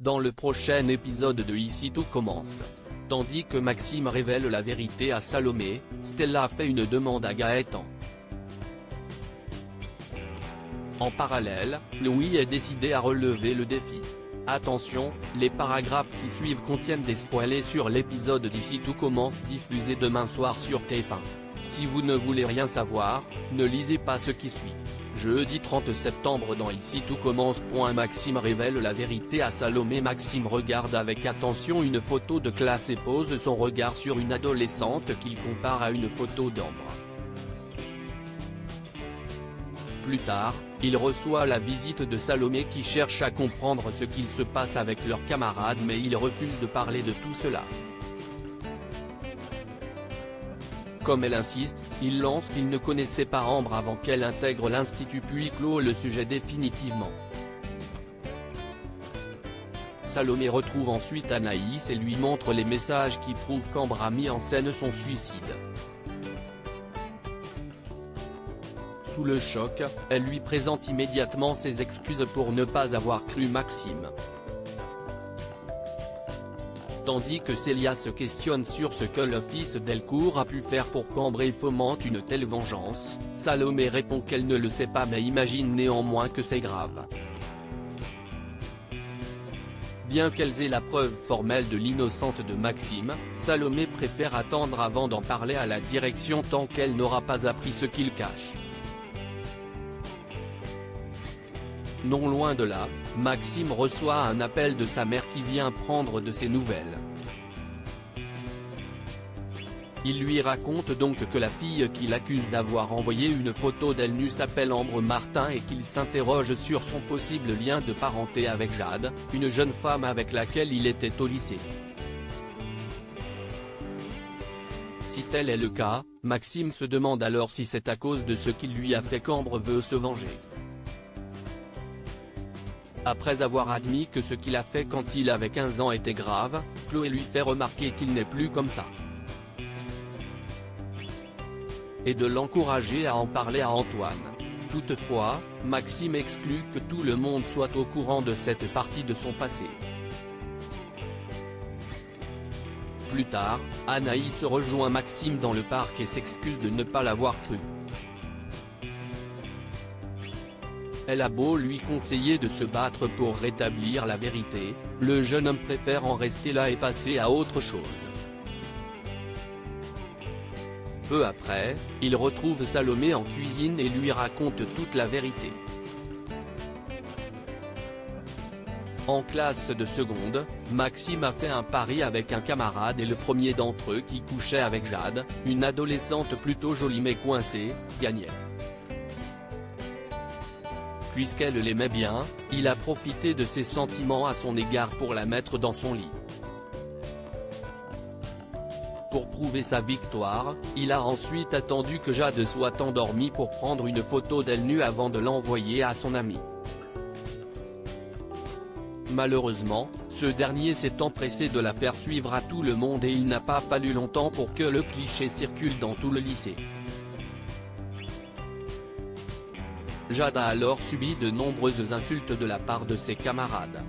dans le prochain épisode de Ici tout commence. Tandis que Maxime révèle la vérité à Salomé, Stella fait une demande à Gaëtan. En parallèle, Louis est décidé à relever le défi. Attention, les paragraphes qui suivent contiennent des spoilers sur l'épisode d'Ici tout commence diffusé demain soir sur TF1. Si vous ne voulez rien savoir, ne lisez pas ce qui suit. Jeudi 30 septembre dans Ici tout commence. Maxime révèle la vérité à Salomé. Maxime regarde avec attention une photo de classe et pose son regard sur une adolescente qu'il compare à une photo d'Ambre. Plus tard, il reçoit la visite de Salomé qui cherche à comprendre ce qu'il se passe avec leurs camarades mais il refuse de parler de tout cela. Comme elle insiste, il lance qu'il ne connaissait pas Ambre avant qu'elle intègre l'institut puis clôt le sujet définitivement. Salomé retrouve ensuite Anaïs et lui montre les messages qui prouvent qu'Ambre a mis en scène son suicide. Sous le choc, elle lui présente immédiatement ses excuses pour ne pas avoir cru Maxime. Tandis que Célia se questionne sur ce que le fils Delcourt a pu faire pour qu'Ambre fomente une telle vengeance, Salomé répond qu'elle ne le sait pas mais imagine néanmoins que c'est grave. Bien qu'elles aient la preuve formelle de l'innocence de Maxime, Salomé préfère attendre avant d'en parler à la direction tant qu'elle n'aura pas appris ce qu'il cache. Non loin de là, Maxime reçoit un appel de sa mère qui vient prendre de ses nouvelles. Il lui raconte donc que la fille qu'il accuse d'avoir envoyé une photo d'elle nue s'appelle Ambre Martin et qu'il s'interroge sur son possible lien de parenté avec Jade, une jeune femme avec laquelle il était au lycée. Si tel est le cas, Maxime se demande alors si c'est à cause de ce qu'il lui a fait qu'Ambre veut se venger. Après avoir admis que ce qu'il a fait quand il avait 15 ans était grave, Chloé lui fait remarquer qu'il n'est plus comme ça. Et de l'encourager à en parler à Antoine. Toutefois, Maxime exclut que tout le monde soit au courant de cette partie de son passé. Plus tard, Anaïs rejoint Maxime dans le parc et s'excuse de ne pas l'avoir cru. Elle a beau lui conseiller de se battre pour rétablir la vérité, le jeune homme préfère en rester là et passer à autre chose. Peu après, il retrouve Salomé en cuisine et lui raconte toute la vérité. En classe de seconde, Maxime a fait un pari avec un camarade et le premier d'entre eux qui couchait avec Jade, une adolescente plutôt jolie mais coincée, gagnait. Puisqu'elle l'aimait bien, il a profité de ses sentiments à son égard pour la mettre dans son lit. Pour prouver sa victoire, il a ensuite attendu que Jade soit endormie pour prendre une photo d'elle nue avant de l'envoyer à son ami. Malheureusement, ce dernier s'est empressé de la faire suivre à tout le monde et il n'a pas fallu longtemps pour que le cliché circule dans tout le lycée. Jade a alors subi de nombreuses insultes de la part de ses camarades.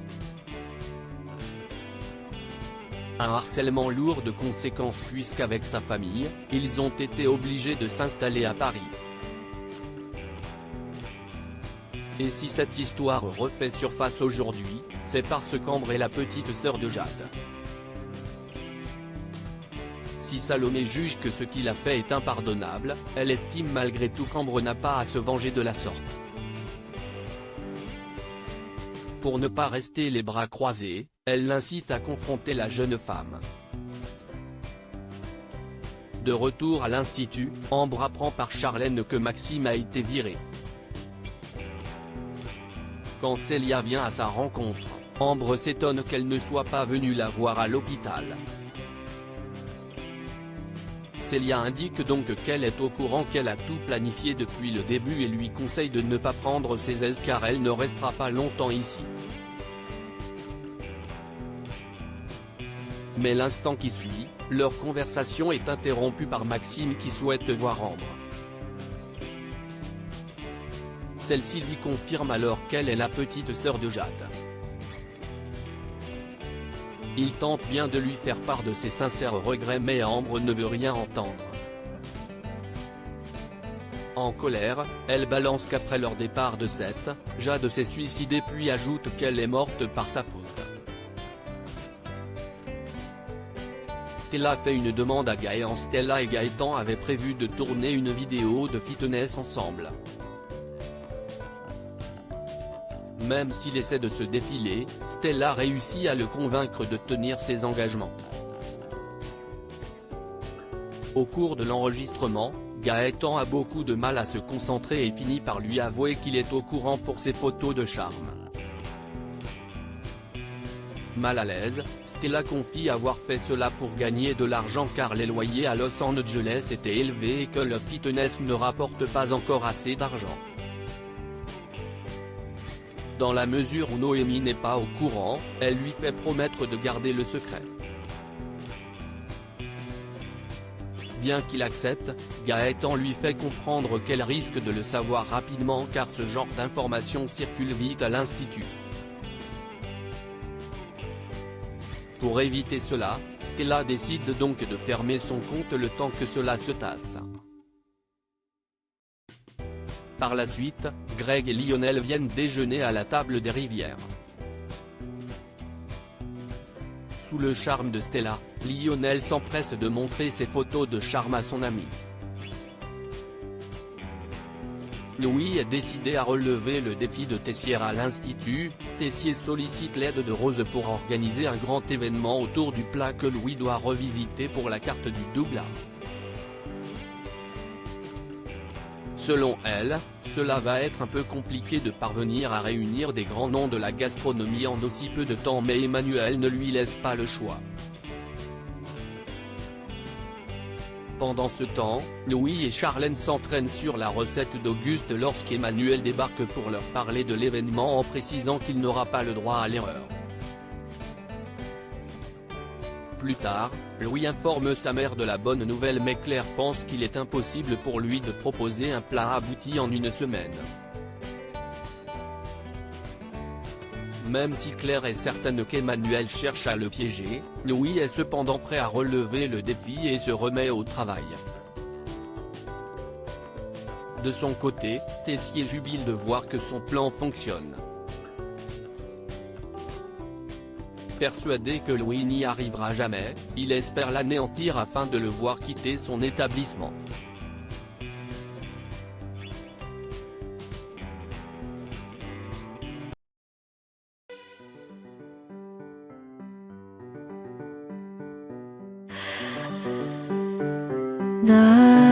Un harcèlement lourd de conséquences puisqu'avec sa famille, ils ont été obligés de s'installer à Paris. Et si cette histoire refait surface aujourd'hui, c'est parce qu'Ambre est la petite sœur de Jade. Si Salomé juge que ce qu'il a fait est impardonnable, elle estime malgré tout qu'Ambre n'a pas à se venger de la sorte. Pour ne pas rester les bras croisés, elle l'incite à confronter la jeune femme. De retour à l'institut, Ambre apprend par Charlène que Maxime a été viré. Quand Célia vient à sa rencontre, Ambre s'étonne qu'elle ne soit pas venue la voir à l'hôpital. Célia indique donc qu'elle est au courant qu'elle a tout planifié depuis le début et lui conseille de ne pas prendre ses aises car elle ne restera pas longtemps ici. Mais l'instant qui suit, leur conversation est interrompue par Maxime qui souhaite voir Ambre. Celle-ci lui confirme alors qu'elle est la petite sœur de Jade. Il tente bien de lui faire part de ses sincères regrets mais Ambre ne veut rien entendre. En colère, elle balance qu'après leur départ de Seth, Jade s'est suicidée puis ajoute qu'elle est morte par sa faute. Stella fait une demande à Gaëtan. Stella et Gaëtan avaient prévu de tourner une vidéo de fitness ensemble. Même s'il essaie de se défiler, Stella réussit à le convaincre de tenir ses engagements. Au cours de l'enregistrement, Gaëtan a beaucoup de mal à se concentrer et finit par lui avouer qu'il est au courant pour ses photos de charme. Mal à l'aise, Stella confie avoir fait cela pour gagner de l'argent car les loyers à Los Angeles étaient élevés et que le fitness ne rapporte pas encore assez d'argent. Dans la mesure où Noémie n'est pas au courant, elle lui fait promettre de garder le secret. Bien qu'il accepte, Gaëtan lui fait comprendre qu'elle risque de le savoir rapidement car ce genre d'informations circule vite à l'institut. Pour éviter cela, Stella décide donc de fermer son compte le temps que cela se tasse. Par la suite, Greg et Lionel viennent déjeuner à la table des Rivières. Sous le charme de Stella, Lionel s'empresse de montrer ses photos de charme à son ami. Louis est décidé à relever le défi de Tessier à l'institut. Tessier sollicite l'aide de Rose pour organiser un grand événement autour du plat que Louis doit revisiter pour la carte du double A. Selon elle, cela va être un peu compliqué de parvenir à réunir des grands noms de la gastronomie en aussi peu de temps mais Emmanuel ne lui laisse pas le choix. Pendant ce temps, Louis et Charlène s'entraînent sur la recette d'Auguste lorsqu'Emmanuel débarque pour leur parler de l'événement en précisant qu'il n'aura pas le droit à l'erreur. Plus tard, Louis informe sa mère de la bonne nouvelle mais Claire pense qu'il est impossible pour lui de proposer un plat abouti en une semaine. Même si Claire est certaine qu'Emmanuel cherche à le piéger, Louis est cependant prêt à relever le défi et se remet au travail. De son côté, Tessier jubile de voir que son plan fonctionne. Persuadé que Louis n'y arrivera jamais, il espère l'anéantir afin de le voir quitter son établissement. 나